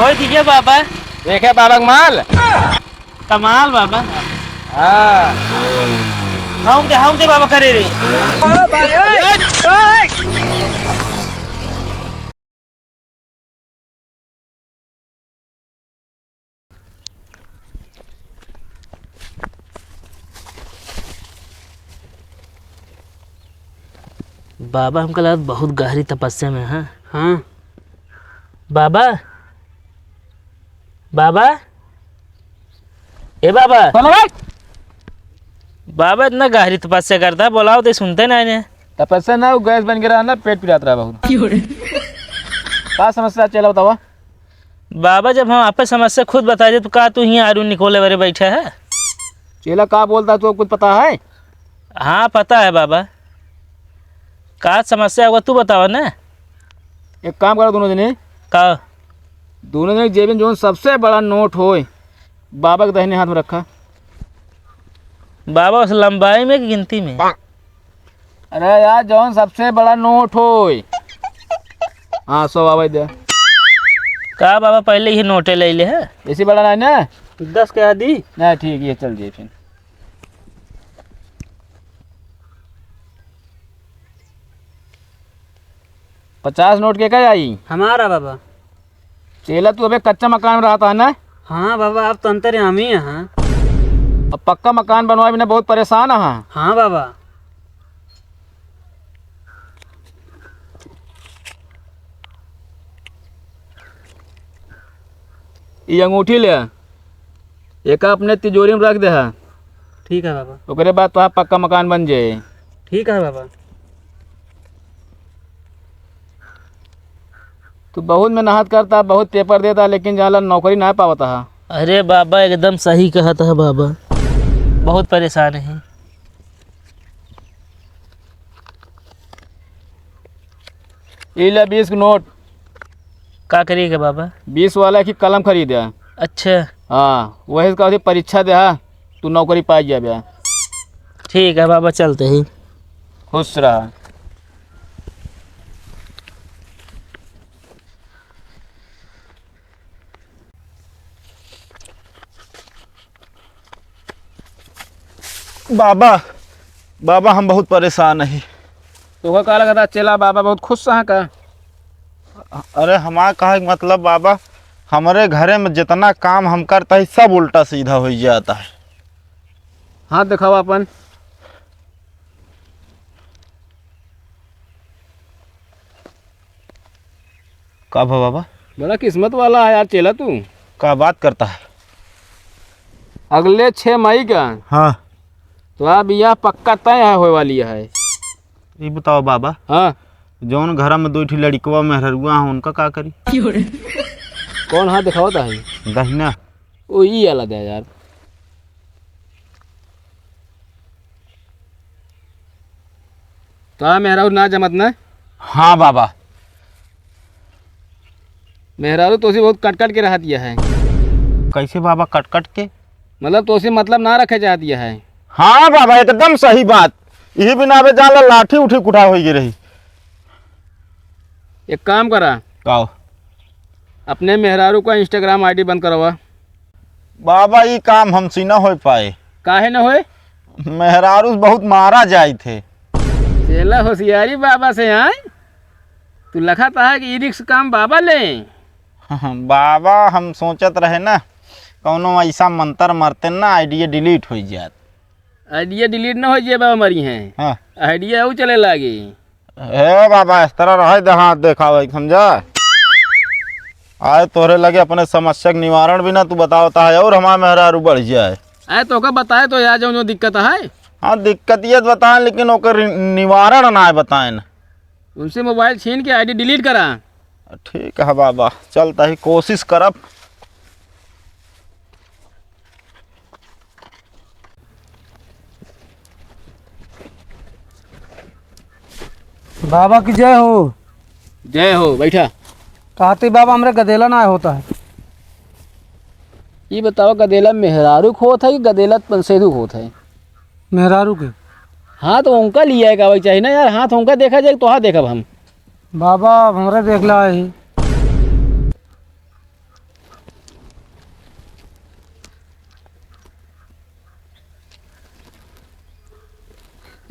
खोल दीजिए बाबा। देखे बाबा माल कमाल बाबा। हाँ हम दे बाबा करे रे। बाबा हमको लगा बहुत गहरी तपस्या में है। हाँ बाबा। बाबा ए बाबा। बाबा इतना गहरी तपस्या करता, बोलाओ तो सुनते ना इन्हें। तपस्या ना गैस बन के रहा ना, पेट पिरात रहा बहुत। क्या समस्या चला बतावा। बाबा जब हम आपे समस्या खुद बता दे तो का तू ही आरू निकोले वाले बैठा है। चेला का बोलता तो कुछ पता है? हाँ पता है बाबा। का समस्या होगा तू बताओ ना। एक काम करो दोनों जने, का दोनों जने जेब में जो सबसे बड़ा नोट हो बाबा के दाहिने हाथ में रखा। बाबा उस लंबाई में कि गिनती में? अरे यार जौन सबसे बड़ा नोट हो। हाँ 100 बाबा दे। का बाबा पहले ही नोटे ले ले है। ऐसी बड़ा नहीं ना, 10 के आदि ना ठीक है चल जी फिर। पचास नोट के क्या आई? हमारा बाबा। चेला तू अबे कच्चा मकान में रहता है ना? हाँ बाबा आप तो अंतर हम ही हैं। अब पक्का मकान बनवाए बिना बहुत परेशान है। हाँ बाबा। ये अंगूठी ले, एक अपने तिजोरी में रख दे। ठीक है बाबा। ओकरे बाद तो पक्का मकान बन जाए। ठीक है बाबा। तू बहुत मेहनत करता, बहुत पेपर देता, लेकिन जहाँ नौकरी ना पाता है। अरे बाबा एकदम सही कहता है बाबा, बहुत परेशान है। ये ले 20 के नोट। का करिएगा बाबा? 20 वाला की कलम खरीदे। अच्छा हाँ वही का परीक्षा दे, तू नौकरी पा जाए। ठीक है बाबा, चलते ही। खुश रहा। बाबा बाबा हम बहुत परेशान हैं। तो का लगा था चेला बाबा बहुत खुश है का? अरे हमारा कहा मतलब बाबा, हमारे घरे में जितना काम हम करता है सब उल्टा सीधा हो जाता है। हाथ दिखाओ अपन। का बाबा? बड़ा किस्मत वाला है यार चेला तू। का बात करता है? अगले 6 मई का हाँ तो अब यह पक्का तय होने वाली है। ये बताओ बाबा, हाँ जौन घर में 2 लड़कवा मेहरुआ हैं उनका का करी? कौन हाथ दिखाओ था है? दहिना। ओ ये अलग है यार। तो मेहरारू ना जमत ना? हाँ बाबा। मेहरारू तो बहुत कट कट के रह दिया है। कैसे बाबा कट कट के? मतलब तो मतलब ना रखे चाह दिया है। हाँ बाबा एकदम सही बात। यही बिना बे जाला लाठी उठी कुठा हो रही। एक काम करा, काओ? अपने मेहरारू का इंस्टाग्राम आईडी बंद करवा। बाबा ये काम हमसे न हो पाए। काहे न होए? मेहरारू बहुत मारा जाए थे। चेला होशियारी बाबा से आए। तू लखा था कि ई रिक्स काम बाबा ले। बाबा हम सोचत रहे ना कौनो ऐसा मंत्र मरते ना आइडिया डिलीट हो जात। आइडिया डिलीट ना हो जाए बाबा मरी हैं। हाँ आइडिया वो चले लागे। हे बाबा इस तरह रहे दे हाथ देखा समझा। आए तोहरे लगे अपने समस्या के निवारण भी ना तू बतावता है और हमारा मेहरारू बढ़ जाए। आए तो का बताए तो यार जो दिक्कत है। हाँ दिक्कत ये बताएं लेकिन ओकर निवारण ना बताएं। उनसे मोबाइल छीन के आईडी डिलीट करा। ठीक है बाबा, चलता ही कोशिश करब। बाबा की जय हो। जय हो। बैठा। कहते बाबा हमारे गदेला ना होता है। ये बताओ गदेला मेहरारू खोत है कि गदेला पंसेदू खोत है? मेहरारू के। हाँ तो उनका लिया है का चाहिए ना यार। हाथ उनका देखा जाए तो हाँ देखब हम। बाबा हमारे देख ला है।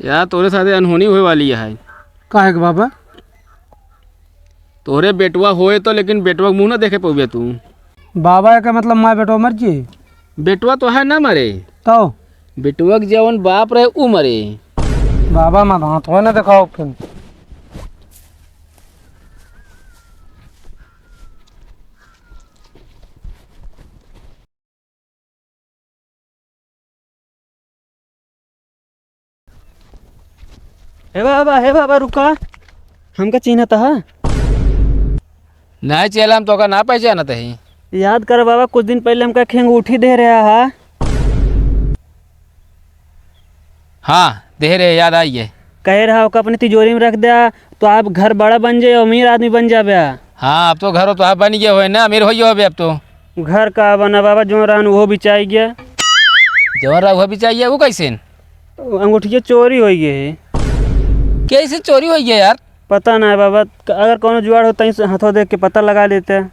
यार तोरे साथे अनहोनी हुए वाली है। काहे के बाबा? तोरे बेटवा होए तो, लेकिन बेटवा मुंह ना देखे पौबे तू। बाबा का मतलब माँ बेटो मर जी बेटवा तो है ना मरे, तो बेटवा के जवन बाप रहे उ मरे। बाबा मत हाथ हो ना दिखाओ फिर। हे बाबा रुका, हमका चिन्ह था। नहीं चला हम तो का ना पहचाना तही। याद कर बाबा, कुछ दिन पहले हमका खेंग उठी दे रहा है। हाँ दे रहे, याद आई है। कह रहा हो अपनी तिजोरी में रख दिया तो आप घर बड़ा बन जाए, अमीर आदमी बन जाबे। हाँ अब तो घर तो आप बन गए हो ना, अमीर हो गए अब तो। घर का बना बाबा, जो रहन वो भी चाहिए गया। जवन रहा वो भी चाहिए, वो कैसे अंगूठी चोरी हो गई। कैसे चोरी हो गया यार? पता ना है बाबा, अगर कोनो जुआड़ होता है हाथों देख के पता लगा लेते हैं।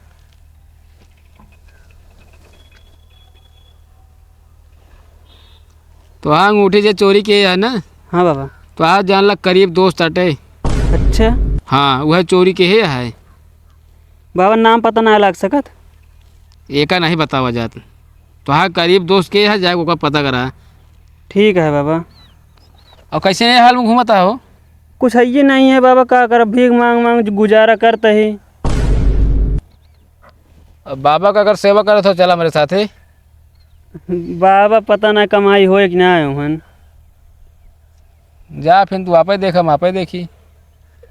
तो हाँ अंगूठी से चोरी किए है ना? हाँ बाबा। तो आज जान लग करीब दोस्त हटे। अच्छा हाँ वह चोरी के है। बाबा, नाम पता ना लग सकत? एका नहीं बतावा जात। तो हाँ करीब दोस्त के है, जाए ओका पता करा। ठीक है बाबा। और कैसे हाल में घूमता हो? कुछ है ये नहीं है बाबा, का कर भीख मांग मांग गुजारा करते ही। अब बाबा का अगर सेवा करे तो चला मेरे साथ ही। बाबा पता ना कमाई हो कि ना हन। जा फिर तू आपे देख, हम आपे देखी।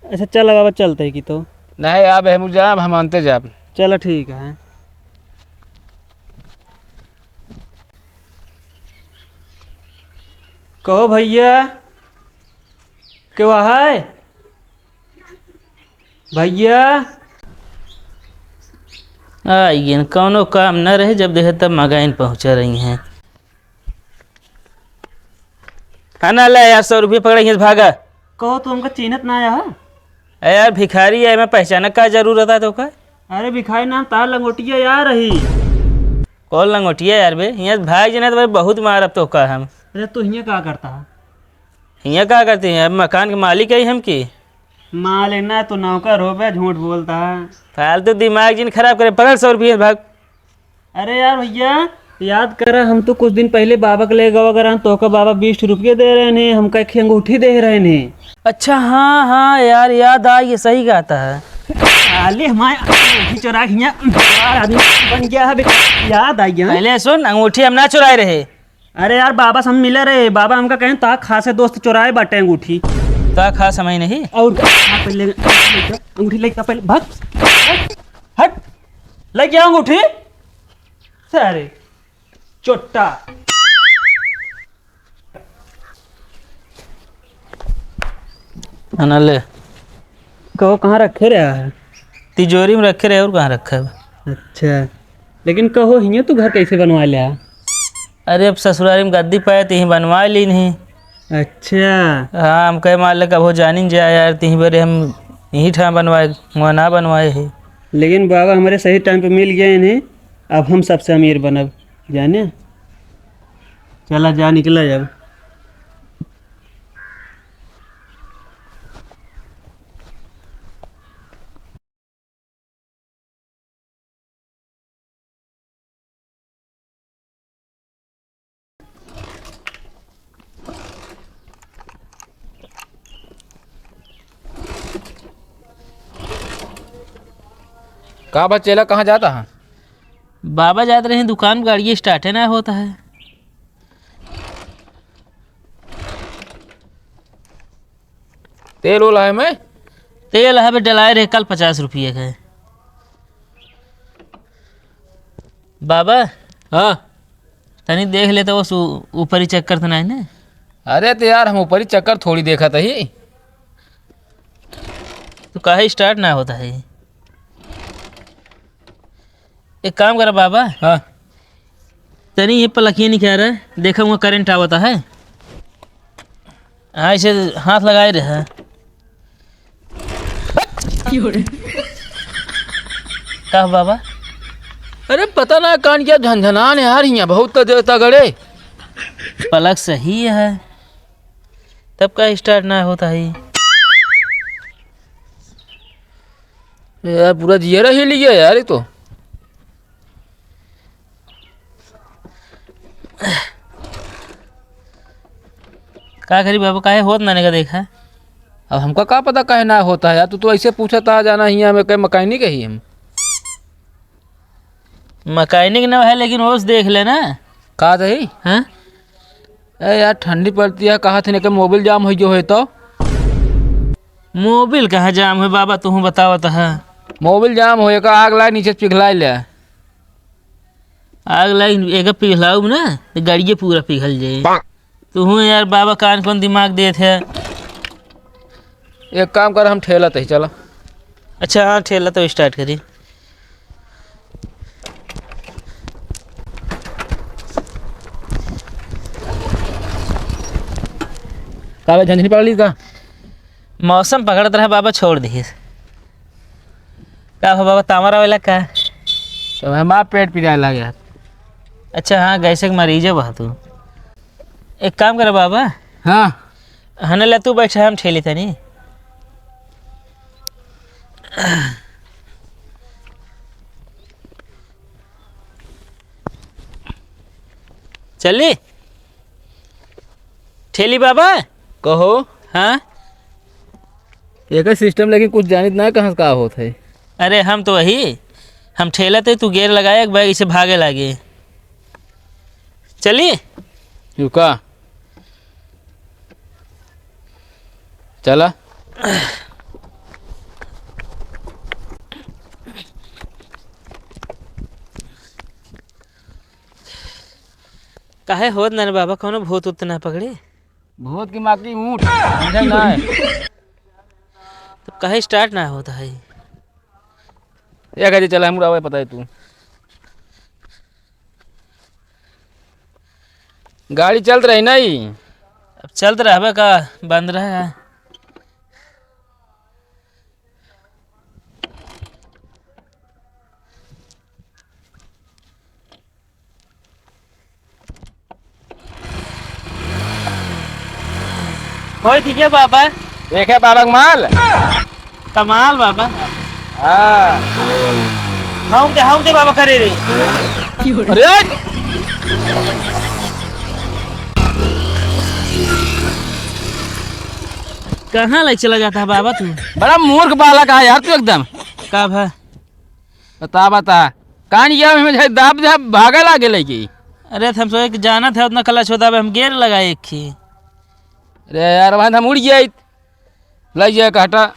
अच्छा चलो बाबा, चलते ही की तो। नहीं आप हम जा, हम आनते जा। चलो ठीक है। कहो भैया, क्या है भैया? आइए, कौनो काम न रहे, जब देखे तब मगाइन पहुँचा रही हैं। हाँ ना, ले यार 100 रुपये पकड़ेंगे भागा। कहो तो हमका चिन्हत ना आया है। अरे यार भिखारी है, मैं पहचान का जरूरत है तो का? अरे भिखारी नाम तार लंगोटिया यार रही। कौन लंगोटिया यार बे? यहाँ भाग जाना तो भाई बहुत मारब तो का हम। अरे तो यहाँ क्या करता है? यहाँ क्या करते हैं? अब मकान के मालिक है हम की। मालिक ना तो नौकर हो बे, झूठ बोलता है। फालतू दिमाग जिन खराब करे, पकड़ 100 रुपये भाग। अरे यार भैया याद करा, हम तो कुछ दिन पहले बाबा के ले गवा करा तो का बाबा 20 रुपये दे रहे ने, हमका एक अंगूठी दे रहे ने। अच्छा हाँ हाँ यार याद आ, ये सही कहता है। अरे हमारे अंगूठी चुरा आदमी बन गया है, याद आ गया। पहले सुन, अंगूठी हम ना चुराए रहे। अरे यार बाबा से हम मिले रहे, बाबा हमका कहें ता खासे दोस्त चुराए बाटे अंगूठी। ता खास समय नहीं और पहले अंगूठी लेके पहले भाग, हट लेके आओ अंगूठी। अरे चोट्टा ले। कहो कहाँ रखे रहा है? तिजोरी में रखे रहे, और कहाँ रखा है? अच्छा लेकिन कहो हियाँ तू घर कैसे बनवा लिया? अरे अब ससुराल में गद्दी पाए तो बनवा ली नहीं। अच्छा हाँ, हम कहे मान लगा वो जानी जाए यार, तीन बारे हम यहीं ठाम बनवाए, वहाँ ना बनवाए है। लेकिन बाबा हमारे सही टाइम पे मिल गए इन्हें, अब हम सबसे अमीर बनब जाने। चला जा, निकला जब। कहाँ बच्चेला कहाँ जाता है? बाबा जाते रहे दुकान में, गाड़ी स्टार्ट है ना होता है। तेल ओला है मैं? तेल है डलाए रहे कल 50 रुपये का। बाबा हाँ तनी देख लेते वो ऊपर ही चक्कर तो नहीं ना? अरे तो यार हम ऊपर ही चक्कर थोड़ी देखा था ही। तो काहे स्टार्ट ना होता है? एक काम करा बाबा, हाँ तनी ये पलखिए नहीं कह रहा, देखा वहाँ करंट आवता है। हाँ इसे हाथ लगाए रहा। क्या बाबा? अरे पता ना कान क्या झंझनान यार, यहाँ बहुत तगड़े। पलक सही है तब का स्टार्ट ना होता है? यार पूरा जियरा ही लिया यार ये तो। का करी बाबा, काहे होत ना का देखा? अब हमका का पता काहे ना होता है यार, तू तो ऐसे पूछा था जाना ही हमें कहीं मैकेनिक ही हम। मैकेनिक ना है लेकिन वो देख लेना। का रही हाँ ए यार ठंडी पड़ती है, कहा थे कि मोबिल जाम हो जो है तो। मोबिल कहाँ जाम है बाबा, तू बताओ तो। हाँ मोबिल जाम हो का आग लाए नीचे पिघला ले। आग लगी एक पिघलाऊ ना तो गाड़िए पूरा पिघल जाए। तू यार बाबा कान कौन दिमाग दे थे। एक काम कर हम ठेला ही चला। अच्छा हाँ ठेला तो स्टार्ट करी। काला झंझनी पकड़ ली का? मौसम पकड़त रहा बाबा, छोड़ दिए। का हो बाबा, तामरा वाला का? तो हमारा पेट पिराए लग गया। अच्छा हाँ गैसे के मरीज है वहाँ तू। एक काम कर बाबा, हाँ हने ला तू बैठा, हम ठेली था नहीं। चली ठेली बाबा। कहो। हाँ एक सिस्टम लेकिन कुछ जानित ना कहाँ का होता है। अरे हम तो वही, हम ठेला थे, तू गेर लगाया बैग इसे भागे लागे। चली रुका चला। काहे होत ना रे बाबा, कोनो भूत उत ना पकड़े? भूत की माँ की ऊँट समझा ना है। तो काहे स्टार्ट ना होता है? ये कहते चला हम उड़ावे पता है तू। गाड़ी चल रही नहीं। अब चलत रहा का बंद रहा। हो ठीक है बाबा। देखे बाबा माल कमाल बाबा। हाँ। हम दे बाबा करे रे। अरे कहाँ ले चला जाता है बाबा तू? बड़ा मूर्ख बालक है यार तू एकदम। का भा? बता कान ये हमें दाब दाब भागा लागे लगी। अरे हम सोचे कि जाना था उतना कलच होता है, हम गेर लगाए एक ही। अरे यार वहाँ हम उड़ गया लग जाए कहटा।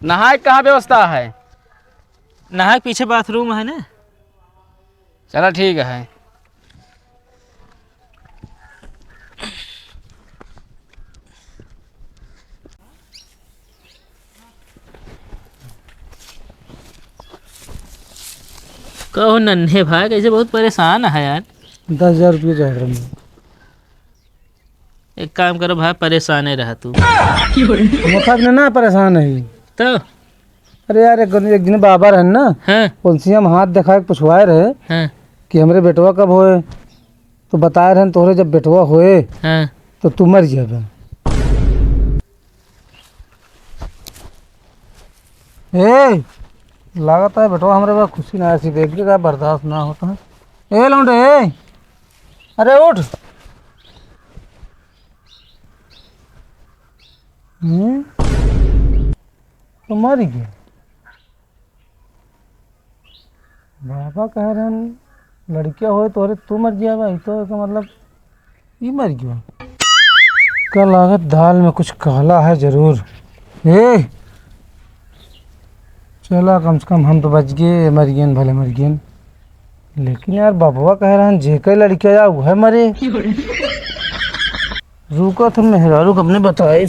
नहाए कहाँ व्यवस्था है? नहा के पीछे बाथरूम है ना। चला ठीक है। कहो नन्हे भाई, कैसे बहुत परेशान है यार। 10,000 रुपये चाह रहा हूँ। एक काम करो भाई, परेशान ही रहा तू। मुखक ने ना परेशान है तो अरे यार एक दिन बाबा रहन ना, हाँ उनसे हम हाथ दिखा के पूछवाए रहे हाँ कि हमरे बेटवा कब होए, तो बताए रहन तोहरे जब बेटवा होए हाँ। तो तू मर जाबे। ए लागत है बेटवा हमरे बा खुशी ना ऐसी देख के का बर्दाश्त ना होता है। ए लौंडे ए, अरे उठ। तो मर गया। बाबा कह रहे हैं लड़कियां हो तो अरे तू मर गया भाई, तो इसका मतलब ये मर गया। क्या लागत दाल में कुछ काला है जरूर। ए चला कम से कम हम तो बच गए, मर गए भले मर गए, लेकिन यार बाबा कह रहे हैं जे कई लड़कियां जा वह मरे। रुको तुम मेहरारू अपने बताए।